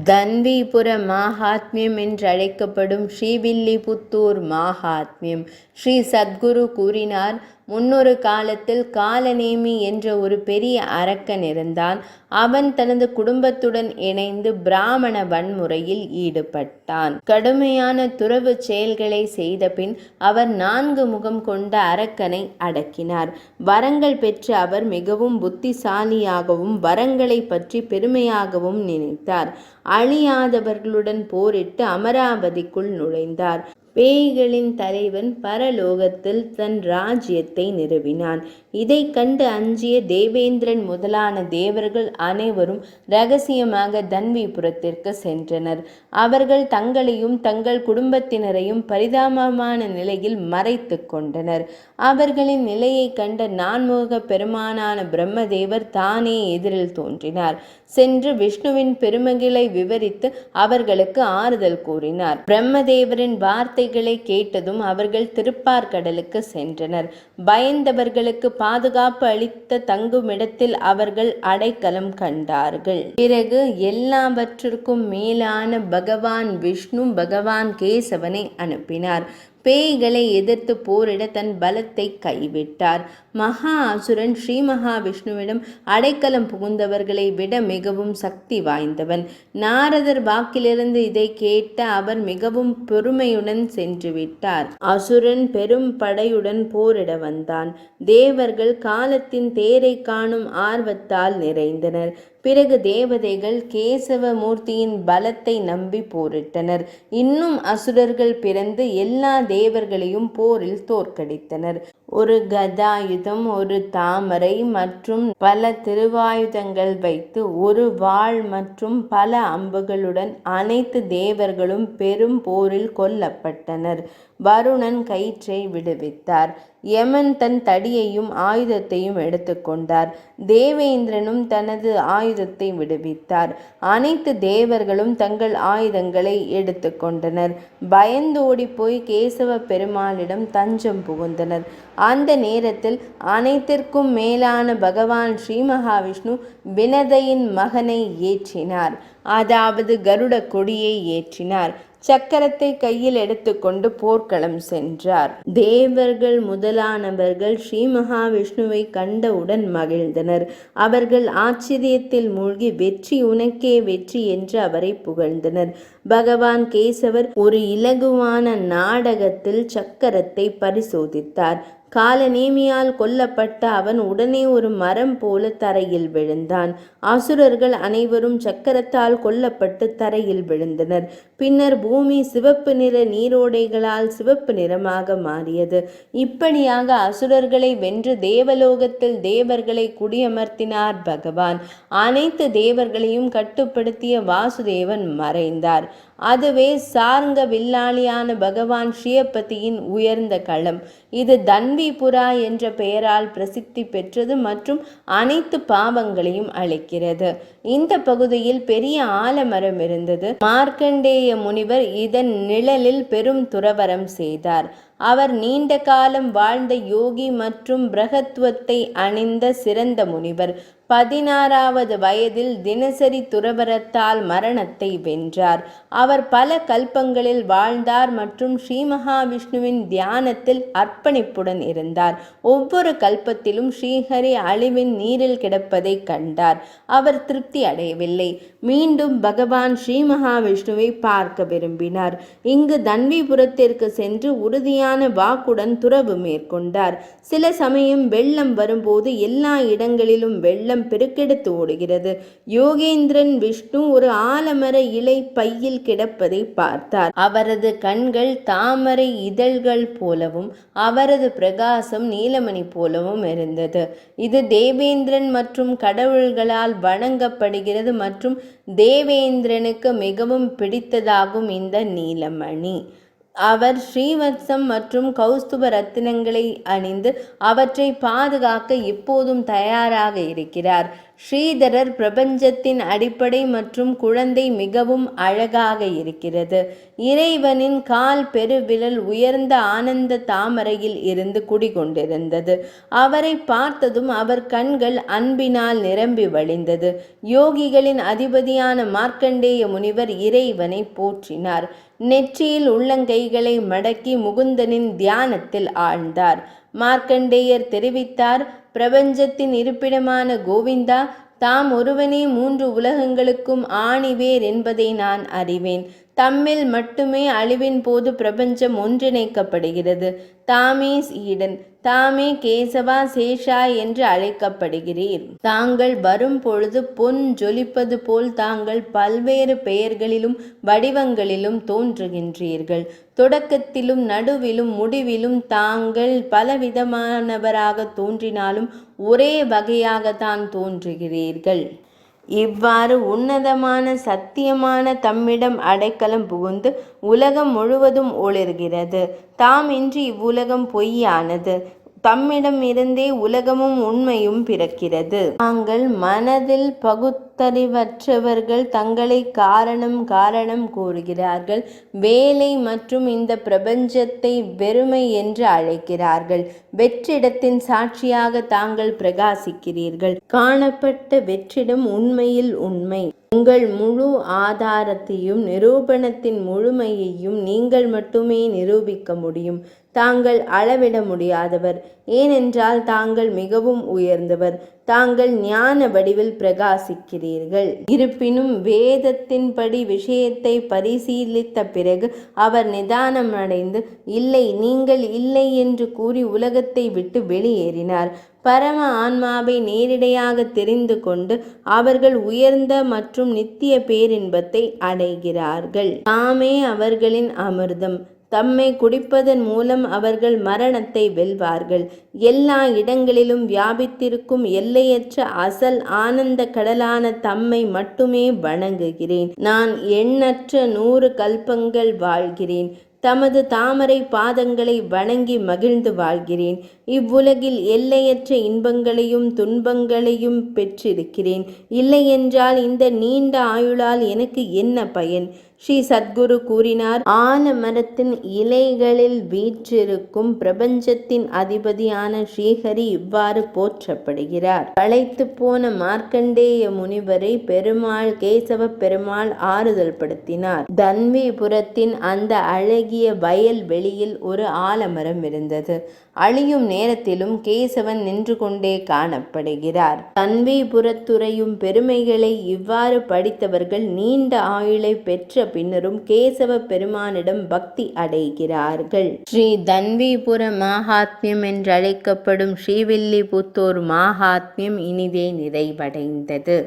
தன்வீபுர மாஹாத்மியம் என்றழைக்கப்படும் ஸ்ரீவில்லிபுத்தூர் மாஹாத்மியம். ஸ்ரீ சத்குரு கூறினார், முன்னொரு காலத்தில் காலநேமி என்ற ஒரு பெரிய அரக்கன் இருந்தான். அவன் தனது குடும்பத்துடன் இணைந்து பிராமண வன்முறையில் ஈடுபட்டான். கடுமையான துறவு செயல்களை செய்தபின் அவர் 4 முகம் கொண்ட அரக்கனை அடக்கினார். வரங்கள் பெற்ற அவர் மிகவும் புத்திசாலியாகவும் வரங்களை பற்றி பெருமையாகவும் நினைத்தார். அழியாதவர்களுடன் போரிட்டு அமராவதிக்குள் நுழைந்தார். பேய்களின் தலைவன் பரலோகத்தில் தன் ராஜ்யத்தை நிறுவினான். இதை கண்டு அஞ்சிய தேவேந்திரன் முதலான தேவர்கள் அனைவரும் இரகசியமாக தன்வீபுரத்திற்கு சென்றனர். அவர்கள் தங்களையும் தங்கள் குடும்பத்தினரையும் பரிதாபமான நிலையில் மறைத்து கொண்டனர். அவர்களின் நிலையை கண்ட நான்முக பெருமானான பிரம்மதேவர் தானே எதிரில் தோன்றினார். சென்று விஷ்ணுவின் பெருமைகளை விவரித்து அவர்களுக்கு ஆறுதல் கூறினார். பிரம்மதேவரின் வார்த்தைகளை கேட்டதும் அவர்கள் திருப்பார்கடலுக்கு சென்றனர். பயந்தவர்களுக்கு பாதுகாப்பு அளித்த தங்குமிடத்தில் அவர்கள் அடைக்கலம் கண்டார்கள். பிறகு எல்லாவற்றிற்கும் மேலான பகவான் விஷ்ணு பகவான் கேசவனை அனுப்பினார். பேய்களை எதிர்த்து போரிட தன் பலத்தை கைவிட்டார். மகா அசுரன் ஸ்ரீ மகாவிஷ்ணுவிடம் அடைக்கலம் புகுந்தவர்களை விட மிகவும் சக்தி வாய்ந்தவன். நாரதர் வாக்கிலிருந்து இதை கேட்ட அவர் மிகவும் பொறுமையுடன் சென்று விட்டார். அசுரன் பெரும் படையுடன் போரிட வந்தான். தேவர்கள் காலத்தின் தேரை காணும் ஆர்வத்தால் நிறைந்தனர். பிறகு தேவதைகள் கேசவ மூர்த்தியின் பலத்தை நம்பி போரிட்டனர். இன்னும் அசுரர்கள் பிறந்து எல்லா தேவர்களையும் போரில் தோற்கடித்தனர். ஒரு கதாயுதம், ஒரு தாமரை மற்றும் பல திருவாயுதங்கள் வைத்து ஒரு வாள் மற்றும் பல அம்புகளுடன் அனைத்து தேவர்களும் பெரும் போரில் கொல்லப்பட்டனர். வருணன் கயிற்றை விடுவித்தார். யமன் தன் தடியையும் ஆயுதத்தையும் எடுத்துக்கொண்டார். தேவேந்திரனும் தனது ஆயுதத்தை விடுவித்தார். அனைத்து தேவர்களும் தங்கள் ஆயுதங்களை எடுத்துக்கொண்டனர். பயந்தோடி போய் கேசவ பெருமாளிடம் தஞ்சம் புகுந்தனர். அந்த நேரத்தில் அனைத்திற்கும் மேலான பகவான் ஸ்ரீ மகாவிஷ்ணு வினதையின் மகனை ஏற்றினார். அதாவது கருட கொடியை ஏற்றினார். சக்கரத்தை கையில் எடுத்துக்கொண்டு போர்க்களம் சென்றார். தேவர்கள் முதலானவர்கள் ஸ்ரீ மகாவிஷ்ணுவை கண்டவுடன் மகிழ்ந்தனர். அவர்கள் ஆச்சரியத்தில் மூழ்கி வெற்றி உனக்கே வெற்றி என்று அவரை புகழ்ந்தனர். பகவான் கேசவர் ஒரு இலகுவான நாடகத்தில் சக்கரத்தை பரிசோதித்தார். காலநேமியால் கொல்லப்பட்ட அவன் உடனே ஒரு மரம் போல தரையில் விழுந்தான். அசுரர்கள் அனைவரும் சக்கரத்தால் கொல்லப்பட்டு தரையில் விழுந்தனர். பின்னர் பூமி சிவப்பு நிற நீரோடைகளால் சிவப்பு நிறமாக மாறியது. இப்படியாக அசுரர்களை வென்று தேவலோகத்தில் தேவர்களை குடியமர்த்தினார் பகவான். அனைத்து தேவர்களையும் கட்டுப்படுத்திய வாசுதேவன் மறைந்தார். அதுவே சார்ங்க வில்லாளியான பகவான் ஸ்ரீயப்பதியின் உயர்ந்த களம். இது தன்வீபுரா என்ற பெயரால் பிரசித்தி பெற்றது மற்றும் அனைத்து பாவங்களையும் அளிக்கிறது. இந்த பகுதியில் பெரிய ஆலமரம் இருந்தது. மார்க்கண்டேய முனிவர் இதன் நிழலில் பெரும் துறவரம் செய்தார். அவர் நீண்ட காலம் வாழ்ந்த யோகி மற்றும் பிரகத்துவத்தை அணிந்த சிறந்த முனிவர். 16வது வயதில் தினசரி துறவரத்தால் மரணத்தை வென்றார். அவர் பல கல்பங்களில் வாழ்ந்தார் மற்றும் ஸ்ரீ மகாவிஷ்ணுவின் தியானத்தில் அர்ப்பணிப்புடன் இருந்தார். ஒவ்வொரு கல்பத்திலும் ஸ்ரீஹரி அழிவின் நீரில் கிடப்பதை கண்டார். அவர் திருப்தி அடையவில்லை. மீண்டும் பகவான் ஸ்ரீ மகாவிஷ்ணுவை பார்க்க விரும்பினார். இங்கு தன்வீபுரத்திற்கு சென்று உறுதியான வாக்குடன் துறவு மேற்கொண்டார். சில சமயம் வெள்ளம் வரும்போது எல்லா இடங்களிலும் வெள்ளம் பெருக்கெடுத்து ஓடுகிறது. யோகேந்திரன் விஷ்ணு ஒரு ஆலமர இலை பையில் கிடப்பதை பார்த்தார். அவரது கண்கள் தாமரை இதழ்கள் போலவும் அவரது பிரகாசம் நீலமணி போலவும் இருந்தது. இது தேவேந்திரன் மற்றும் கடவுள்களால் வணங்கப்படுகிறது மற்றும் தேவேந்திரனுக்கு மிகவும் பிடித்ததாகும் இந்த நீலமணி. அவர் ஸ்ரீவத்சம் மற்றும் கௌஸ்துப ரத்தினங்களை அணிந்து அவற்றை பாதுகாக்க எப்போதும் தயாராக இருக்கிறார். ஸ்ரீதரர் பிரபஞ்சத்தின் அடிப்படை மற்றும் குழந்தை மிகவும் அழகாக இருக்கிறது. இறைவனின் கால் பெருவிரல் உயர்ந்த ஆனந்த தாமரையில் இருந்து குடிகொண்டிருந்தது. அவரை பார்த்ததும் அவர் கண்கள் அன்பினால் நிரம்பி வழிந்தது. யோகிகளின் அதிபதியான மார்க்கண்டேய முனிவர் இறைவனை போற்றினார். நெற்றியில் உள்ளங்கைகளை மடக்கி முகுந்தனின் தியானத்தில் ஆழ்ந்தார். மார்க்கண்டேயர் தெரிவித்தார், பிரபஞ்சத்தின் இருப்பிடமான கோவிந்தா, தாம் ஒருவனே 3 உலகங்களுக்கும் ஆணிவேர் என்பதை நான் அறிவேன். தம்மில் மட்டுமே அழிவின் போது பிரபஞ்சம் ஒன்றிணைக்கப்படுகிறது. தாமே ஈடன், தாமே கேசவா சேஷா என்று அழைக்கப்படுகிறீர். தாங்கள் வரும் பொழுது பொன் ஜொலிப்பது போல் தாங்கள் பல்வேறு பெயர்களிலும் வடிவங்களிலும் தோன்றுகின்றீர்கள். தொடக்கத்திலும் நடுவிலும் முடிவிலும் தாங்கள் பலவிதமானவராக தோன்றினாலும் ஒரே வகையாகத்தான் தோன்றுகிறீர்கள். இவ்வாறு உன்னதமான சத்தியமான தம்மிடம் அடைக்கலம் புகுந்து உலகம் முழுவதும் ஒளிர்கிறது. தாமின்றி இவ்வுலகம் பொய்யானது. தம்மிடம் இருந்தே உலகமும் உண்மையும் பிறக்கிறது. தாங்கள் மனதில் பகுத்தறிவற்றவர்கள் தங்களை காரணம் கூறுகிறார்கள். வேலை மற்றும் இந்த பிரபஞ்சத்தை வெறுமை என்று அழைக்கிறார்கள். வெற்றிடத்தின் சாட்சியாக தாங்கள் பிரகாசிக்கிறீர்கள். காணப்பட்ட வெற்றிடம் உண்மையில் உண்மை. உங்கள் முழு ஆதாரத்தையும் நிரூபணத்தின் முழுமையையும் நீங்கள் மட்டுமே நிரூபிக்க முடியும். தாங்கள் அளவிட முடியாதவர், ஏனென்றால் தாங்கள் மிகவும் உயர்ந்தவர். தாங்கள் ஞான வடிவில் பிரகாசிக்கிறீர்கள். இருப்பினும் வேதத்தின்படி விஷயத்தை பரிசீலித்த பிறகு அவர் நிதானமடைந்து, இல்லை, நீங்கள் இல்லை என்று கூறி உலகத்தை விட்டு வெளியேறினார். பரம ஆன்மாவை நேரிடையாக தெரிந்து கொண்டு அவர்கள் உயர்ந்த மற்றும் நித்திய பேரின்பத்தை அடைகிறார்கள். தாமே அவர்களின் அமிர்தம். தம்மை குடிப்பதன் மூலம் அவர்கள் மரணத்தை வெல்வார்கள். எல்லா இடங்களிலும் வியாபித்திருக்கும் எல்லையற்ற அசல் ஆனந்த கடலான தம்மை மட்டுமே வணங்குகிறேன். நான் எண்ணற்ற 100 கல்பங்கள் வாழ்கிறேன். தமது தாமரை பாதங்களை வணங்கி மகிழ்ந்து வாழ்கிறேன். இவ்வுலகில் எல்லையற்ற இன்பங்களையும் துன்பங்களையும் பெற்றிருக்கிறேன். இல்லையென்றால் இந்த நீண்ட ஆயுளால் எனக்கு என்ன பயன்? ஸ்ரீ சத்குரு கூறினார், ஆலமரத்தின் இலைகளில் வீற்றிருக்கும் பிரபஞ்சத்தின் அதிபதியான ஸ்ரீஹரி இவ்வாறு போற்றப்படுகிறார். களைத்து போன மார்க்கண்டேய முனிவரை பெருமாள் கேசவ பெருமாள் ஆறுதல் படுத்தினார். தன்விபுரத்தின் அந்த அழகிய வயல் வெளியில் ஒரு ஆலமரம் இருந்தது. அழியும் நேரத்திலும் கேசவன் நின்று கொண்டே காணப்படுகிறார். தன்விபுரத்துறையும் பெருமைகளை இவ்வாறு படித்தவர்கள் நீண்ட ஆயுளை பெற்ற பின்னரும் கேசவ பெருமானிடம் பக்தி அடைகிறார்கள். ஸ்ரீ தன்விபுர மகாத்மியம் என்றழைக்கப்படும் ஸ்ரீவில்லிபுத்தூர் மகாத்மியம் இனிதே நிறைவடைந்தது.